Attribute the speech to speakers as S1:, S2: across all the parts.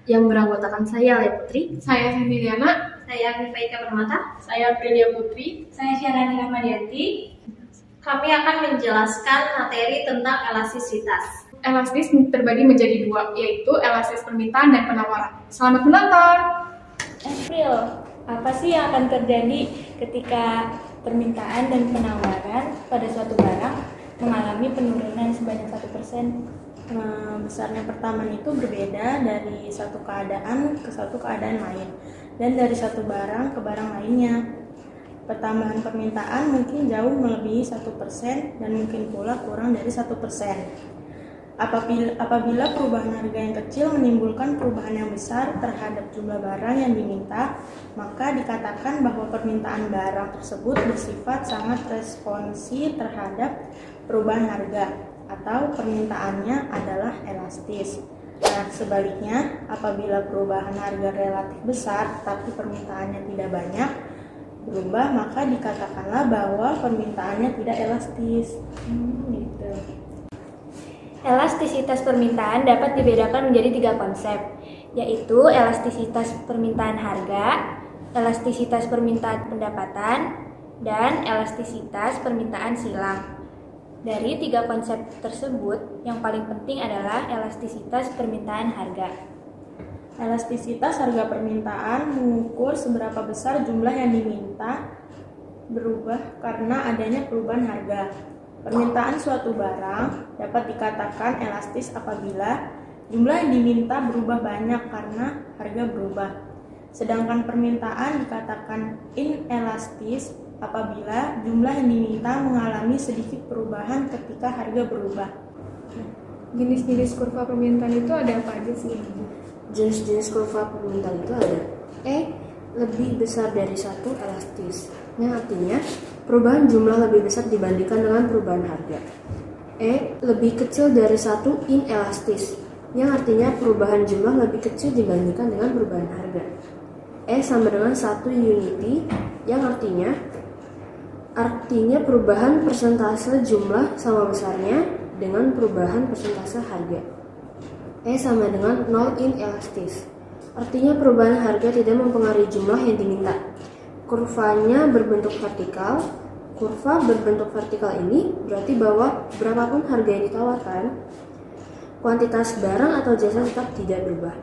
S1: yang beranggotakan saya, Lea Putri,
S2: Saya Sendiriana.
S3: Saya Vivaika Permata.
S2: Saya Prilia Putri.
S3: Saya Syarani Rahmadianti. Kami akan menjelaskan materi tentang elastisitas.
S2: Elastis terbagi menjadi dua, yaitu elastis permintaan dan penawaran. Selamat menonton!
S4: April, apa sih yang akan terjadi ketika permintaan dan penawaran pada suatu barang mengalami penurunan sebanyak 1%?
S5: Besarnya pertama itu berbeda dari satu keadaan ke satu keadaan lain dan dari satu barang ke barang lainnya. Pertambahan permintaan mungkin jauh melebihi 1% dan mungkin pula kurang dari 1%. Apabila perubahan harga yang kecil menimbulkan perubahan yang besar terhadap jumlah barang yang diminta, maka dikatakan bahwa permintaan barang tersebut bersifat sangat responsif terhadap perubahan harga atau permintaannya adalah elastis. Nah, sebaliknya, apabila perubahan harga relatif besar tapi permintaannya tidak banyak berubah, maka dikatakanlah bahwa permintaannya tidak elastis. Gitu.
S4: Elastisitas permintaan dapat dibedakan menjadi 3 konsep, yaitu elastisitas permintaan harga, elastisitas permintaan pendapatan, dan elastisitas permintaan silang. Dari 3 konsep tersebut, yang paling penting adalah elastisitas permintaan harga.
S5: Elastisitas harga permintaan mengukur seberapa besar jumlah yang diminta berubah karena adanya perubahan harga. Permintaan suatu barang dapat dikatakan elastis apabila jumlah yang diminta berubah banyak karena harga berubah. Sedangkan permintaan dikatakan inelastis apabila jumlah yang diminta mengalami sedikit perubahan ketika harga berubah.
S2: Jenis-jenis kurva permintaan itu ada apa aja sih?
S1: jenis-jenis kurva permintaan itu ada lebih besar dari 1 elastis, yang artinya perubahan jumlah lebih besar dibandingkan dengan perubahan harga. Lebih kecil dari 1 inelastis, yang artinya perubahan jumlah lebih kecil dibandingkan dengan perubahan harga. Sama dengan 1 unity, yang artinya perubahan persentase jumlah sama besarnya dengan perubahan persentase harga. Sama dengan 0 inelastis, artinya perubahan harga tidak mempengaruhi jumlah yang diminta. Kurvanya berbentuk vertikal. Kurva berbentuk vertikal ini berarti bahwa berapapun harga yang ditawarkan, kuantitas barang atau jasa tetap tidak berubah.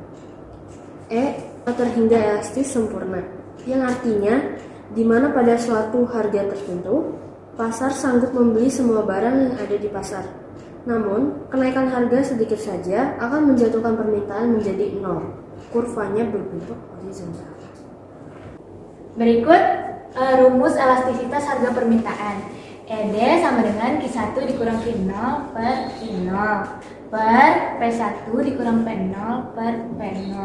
S1: Terhingga elastis sempurna, yang artinya di mana pada suatu harga tertentu, pasar sanggup membeli semua barang yang ada di pasar. Namun, kenaikan harga sedikit saja akan menjatuhkan permintaan menjadi 0. Kurvanya berbentuk horizontal.
S4: Berikut rumus elastisitas harga permintaan. ED sama dengan Q1 dikurang Q0 per Q0 per P1 dikurang P0 per P0.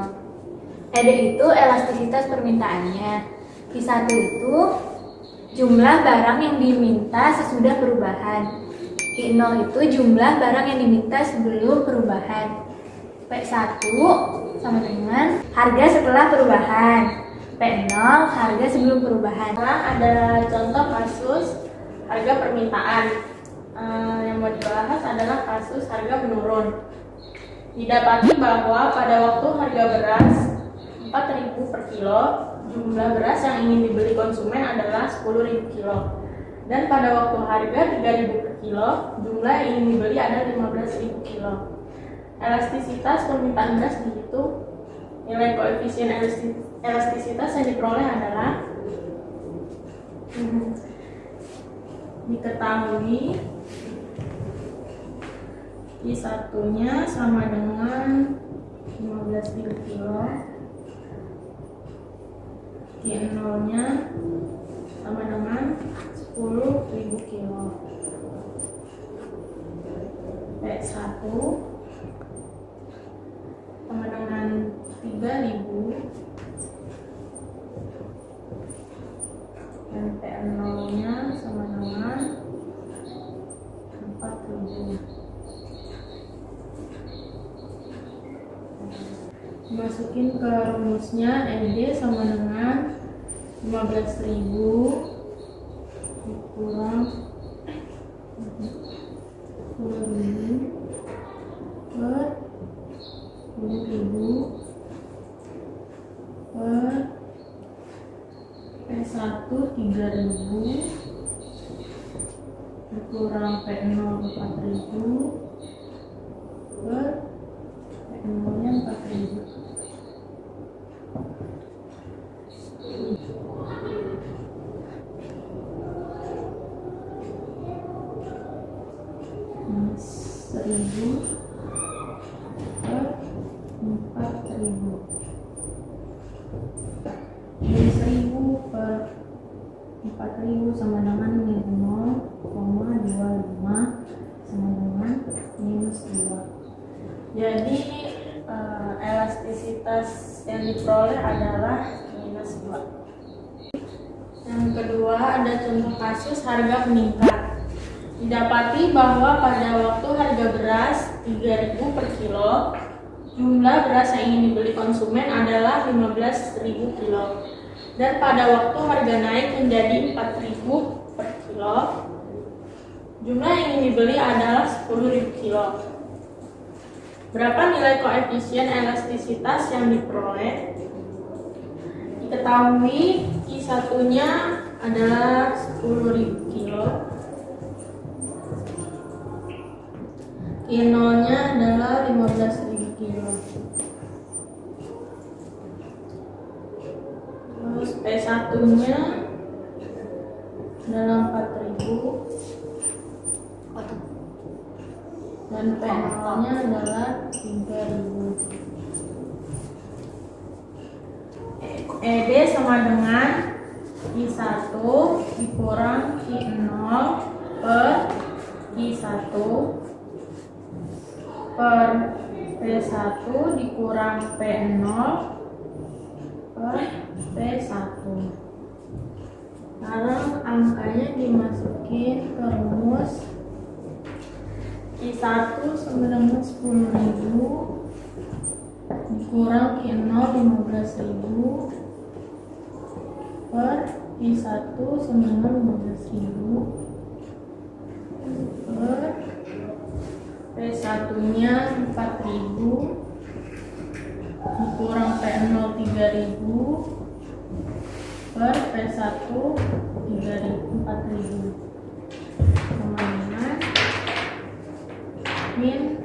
S4: ED itu elastisitas permintaannya. Q1 itu jumlah barang yang diminta sesudah perubahan. Q0 itu jumlah barang yang diminta sebelum perubahan. P1 sama dengan harga setelah perubahan. P0 harga sebelum perubahan.
S5: Sekarang ada contoh kasus harga permintaan. Yang mau dibahas adalah kasus harga menurun. Didapati bahwa pada waktu harga beras 4.000 per kilo, jumlah beras yang ingin dibeli konsumen adalah 10.000 kilo. Dan pada waktu harga 3.000 per kilo, jumlah yang ingin dibeli ada 15.000 kilo. Elastisitas permintaan beras dihitung. Nilai koefisien elastisitas yang diperoleh adalah diketahui I1-nya sama dengan 15.000 kilo, Q0-nya sama dengan 10.000 kilo. P1 sama dengan 3.000 dan P0-nya sama dengan 4.000. Masukin ke rumusnya, ED sama dengan 15.000 dikurang 10.000 per 10.000 per P1 3.000 dikurang P0 4.000 per P0 nya 4.000. Seribu per 4.000. Jadi 1.000 per 4.000 sama dengan min 0,25 sama dengan minus 2. Jadi elastisitas yang diperoleh adalah minus 2. Yang kedua, ada contoh kasus harga meningkat. Didapati bahwa pada waktu harga beras 3.000 per kilo, jumlah beras yang ingin dibeli konsumen adalah 15.000 kilo. Dan pada waktu harga naik menjadi 4.000 per kilo, jumlah yang ingin dibeli adalah 10.000 kilo. Berapa nilai koefisien elastisitas yang diperoleh? Diketahui Q1-nya adalah 10.000 kilo. Q0-nya adalah 15.000 kilo. Terus P1-nya adalah 4.000 dan P0-nya adalah 3.000. ED sama dengan Q1 dikurang Q0 per Q1 per P1 dikurang P0 per P1. Sekarang angkanya dimasukin ke rumus. Q1 sama dengan 10.000 dikurang Q0 15.000 per Q1 sama dengan 15.000 per P1-nya 4.000 dikurang P0 3.000 per P1 4.000 sama dengan min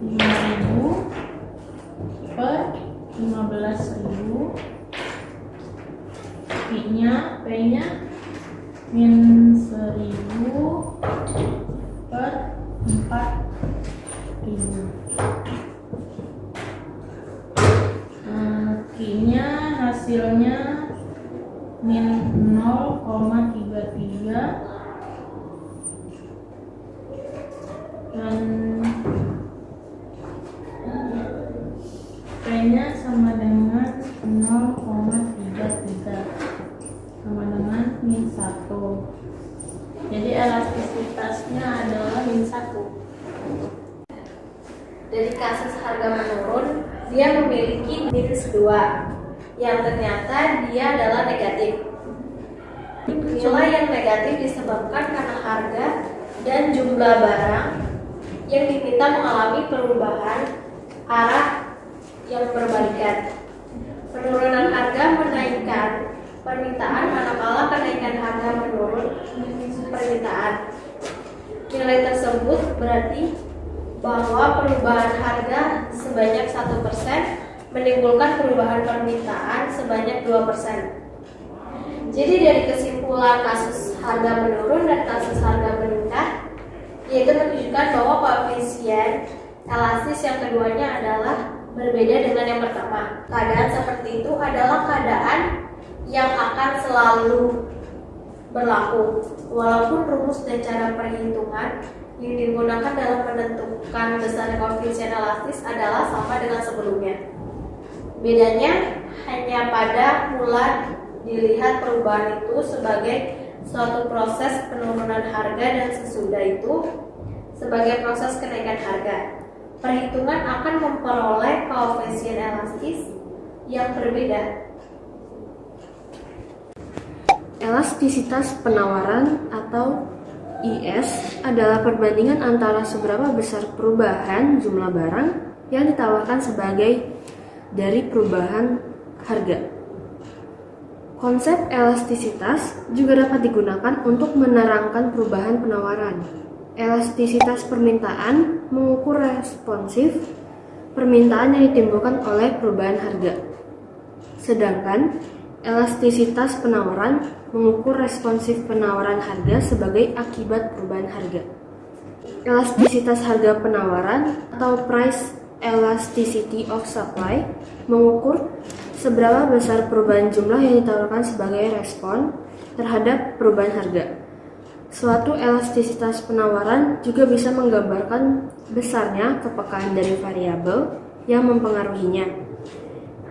S5: 5.000 per 15.000. P-nya min 1.000 per 4.000. Q-nya hasilnya min 0,33 dan P-nya sama dengan 0,33 sama dengan min 1. Jadi elastisitasnya adalah min 1.
S3: Dari kasus harga menurun, dia memiliki minus 2 yang ternyata dia adalah negatif. Nilai yang negatif disebabkan karena harga dan jumlah barang yang diminta mengalami perubahan arah yang berbalikan. Penurunan harga menaikkan permintaan, manakala kenaikan harga menurun permintaan. Nilai tersebut berarti bahwa perubahan harga sebanyak 1% menimbulkan perubahan permintaan sebanyak 2%. Jadi dari kesimpulan kasus harga menurun dan kasus harga meningkat, yaitu menunjukkan bahwa koefisien elastis yang keduanya adalah berbeda dengan yang pertama. Keadaan seperti itu adalah keadaan yang akan selalu berlaku, walaupun rumus dan cara perhitungan yang digunakan dalam menentukan besar koefisien elastis adalah sama dengan sebelumnya. Bedanya hanya pada mula dilihat perubahan itu sebagai suatu proses penurunan harga dan sesudah itu sebagai proses kenaikan harga. Perhitungan akan memperoleh koefisien elastis yang berbeda.
S1: Elastisitas penawaran atau IS adalah perbandingan antara seberapa besar perubahan jumlah barang yang ditawarkan sebagai dari perubahan harga. Konsep elastisitas juga dapat digunakan untuk menerangkan perubahan penawaran. Elastisitas permintaan mengukur responsif permintaan yang ditimbulkan oleh perubahan harga. Sedangkan elastisitas penawaran mengukur responsif penawaran harga sebagai akibat perubahan harga. Elastisitas harga penawaran atau price elasticity of supply mengukur seberapa besar perubahan jumlah yang ditawarkan sebagai respon terhadap perubahan harga. Suatu elastisitas penawaran juga bisa menggambarkan besarnya kepekaan dari variabel yang mempengaruhinya.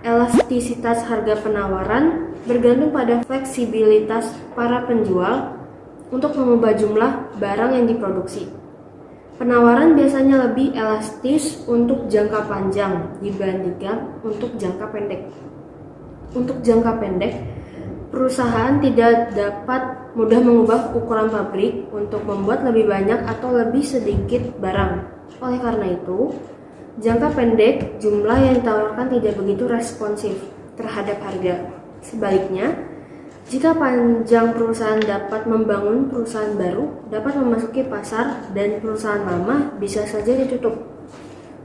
S1: Elastisitas harga penawaran bergantung pada fleksibilitas para penjual untuk mengubah jumlah barang yang diproduksi. Penawaran biasanya lebih elastis untuk jangka panjang dibandingkan untuk jangka pendek. Untuk jangka pendek, perusahaan tidak dapat mudah mengubah ukuran pabrik untuk membuat lebih banyak atau lebih sedikit barang. Oleh karena itu, jangka pendek jumlah yang ditawarkan tidak begitu responsif terhadap harga. Sebaliknya, jika panjang perusahaan dapat membangun perusahaan baru, dapat memasuki pasar, dan perusahaan lama bisa saja ditutup.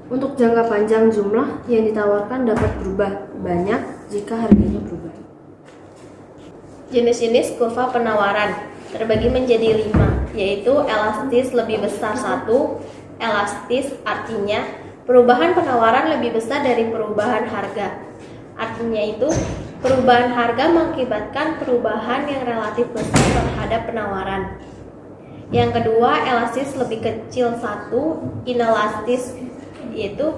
S1: Untuk jangka panjang jumlah yang ditawarkan dapat berubah banyak jika harganya berubah.
S3: Jenis-jenis kurva penawaran terbagi menjadi 5, yaitu elastis lebih besar 1. Elastis artinya perubahan penawaran lebih besar dari perubahan harga. Artinya itu, perubahan harga mengakibatkan perubahan yang relatif besar terhadap penawaran. Yang kedua, elastis lebih kecil 1. Inelastis, yaitu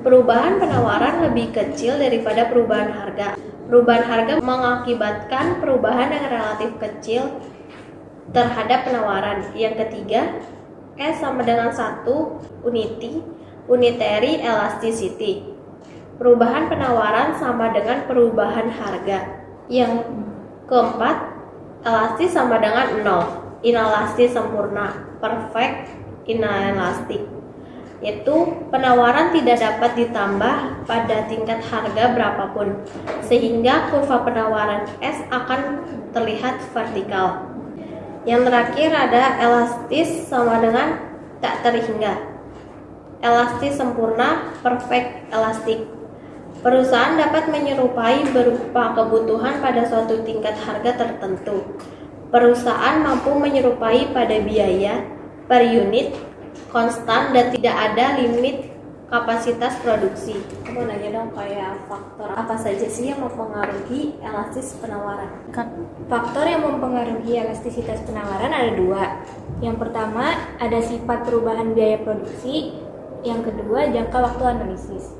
S3: perubahan penawaran lebih kecil daripada perubahan harga. Perubahan harga mengakibatkan perubahan yang relatif kecil terhadap penawaran. Yang ketiga, S sama dengan 1. Unitary elasticity. Perubahan penawaran sama dengan perubahan harga. Yang keempat, elastis sama dengan 0. Inelastis sempurna. Perfect inelastic. Yaitu penawaran tidak dapat ditambah pada tingkat harga berapapun, sehingga kurva penawaran S akan terlihat vertikal. Yang terakhir ada elastis sama dengan tak terhingga. Elastis sempurna, perfect elastic. Perusahaan dapat menyerupai berupa kebutuhan pada suatu tingkat harga tertentu. Perusahaan mampu menyerupai pada biaya per unit konstan dan tidak ada limit kapasitas produksi.
S6: Aku mau nanya dong, kayak faktor apa saja sih yang mempengaruhi elastis penawaran?
S4: Faktor yang mempengaruhi elastisitas penawaran ada 2. Yang pertama, ada sifat perubahan biaya produksi. Yang kedua, jangka waktu analisis.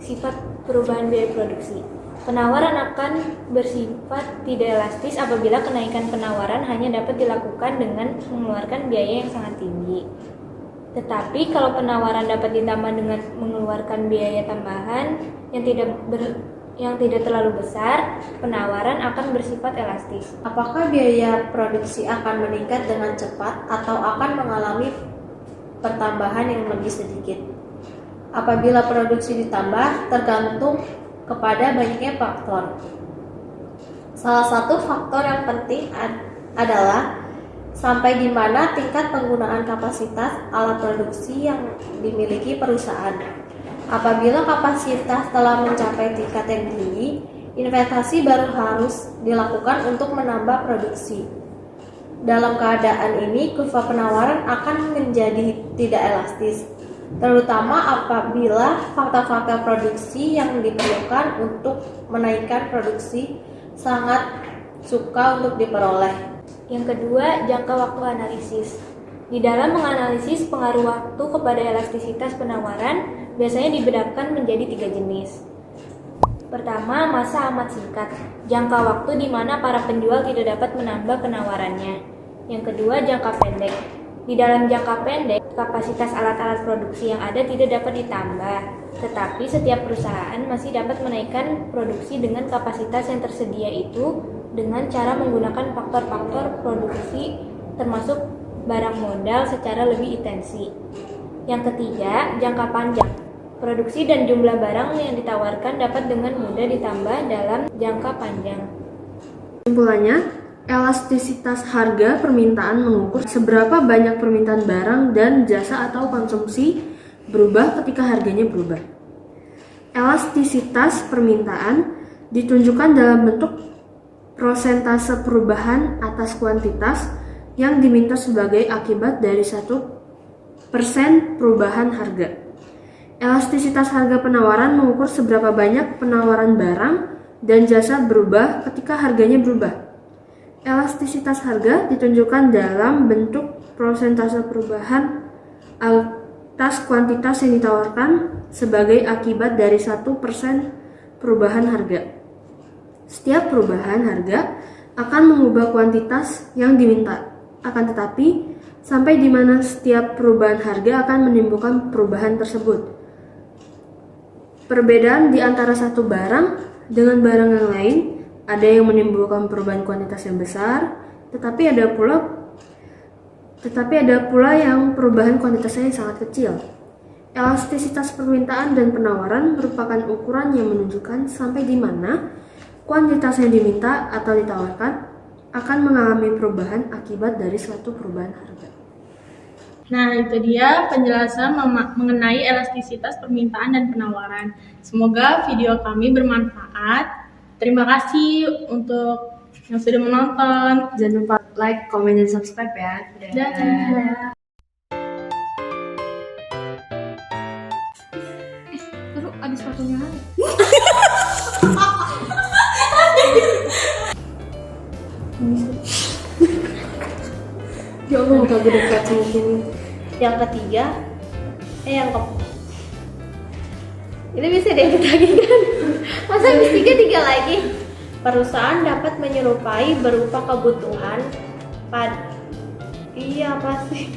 S4: Sifat perubahan biaya produksi. Penawaran akan bersifat tidak elastis apabila kenaikan penawaran hanya dapat dilakukan dengan mengeluarkan biaya yang sangat tinggi. Tetapi kalau penawaran dapat ditambah dengan mengeluarkan biaya tambahan yang tidak terlalu besar, penawaran akan bersifat elastis.
S3: Apakah biaya produksi akan meningkat dengan cepat atau akan mengalami pertambahan yang lebih sedikit? Apabila produksi ditambah, tergantung kepada banyaknya faktor. Salah satu faktor yang penting adalah sampai di mana tingkat penggunaan kapasitas alat produksi yang dimiliki perusahaan. Apabila kapasitas telah mencapai tingkat yang tinggi, investasi baru harus dilakukan untuk menambah produksi. Dalam keadaan ini, kurva penawaran akan menjadi tidak elastis, terutama apabila faktor-faktor produksi yang diperlukan untuk menaikkan produksi sangat suka untuk diperoleh.
S4: Yang kedua, jangka waktu analisis. Di dalam menganalisis pengaruh waktu kepada elastisitas penawaran, biasanya dibedakan menjadi 3 jenis. Pertama, masa amat singkat, jangka waktu di mana para penjual tidak dapat menambah penawarannya. Yang kedua, jangka pendek. Di dalam jangka pendek, kapasitas alat-alat produksi yang ada tidak dapat ditambah, tetapi setiap perusahaan masih dapat menaikkan produksi dengan kapasitas yang tersedia itu dengan cara menggunakan faktor-faktor produksi termasuk barang modal secara lebih intensif. Yang ketiga, jangka panjang. Produksi dan jumlah barang yang ditawarkan dapat dengan mudah ditambah dalam jangka panjang.
S1: Kesimpulannya, elastisitas harga permintaan mengukur seberapa banyak permintaan barang dan jasa atau konsumsi berubah ketika harganya berubah. Elastisitas permintaan ditunjukkan dalam bentuk prosentase perubahan atas kuantitas yang diminta sebagai akibat dari 1% perubahan harga. Elastisitas harga penawaran mengukur seberapa banyak penawaran barang dan jasa berubah ketika harganya berubah. Elastisitas harga ditunjukkan dalam bentuk prosentase perubahan atas kuantitas yang ditawarkan sebagai akibat dari 1% perubahan harga. Setiap perubahan harga akan mengubah kuantitas yang diminta. Akan tetapi, sampai di mana setiap perubahan harga akan menimbulkan perubahan tersebut. Perbedaan di antara satu barang dengan barang yang lain, ada yang menimbulkan perubahan kuantitas yang besar, tetapi ada pula yang perubahan kuantitasnya yang sangat kecil. Elastisitas permintaan dan penawaran merupakan ukuran yang menunjukkan sampai di mana kuantitas yang diminta atau ditawarkan akan mengalami perubahan akibat dari suatu perubahan harga.
S5: Nah, itu dia penjelasan mengenai elastisitas permintaan dan penawaran. Semoga video kami bermanfaat. Terima kasih untuk yang sudah menonton.
S1: Jangan lupa like, comment, dan subscribe ya.
S5: Dadah.
S2: Terus ada sepatunya.
S1: Ya Allah, udah gede dekat mungkin.
S3: Yang ketiga, ini bisa diedit lagi kan? Masa habis tiga lagi? Perusahaan dapat menyerupai berupa kebutuhan iya apa sih?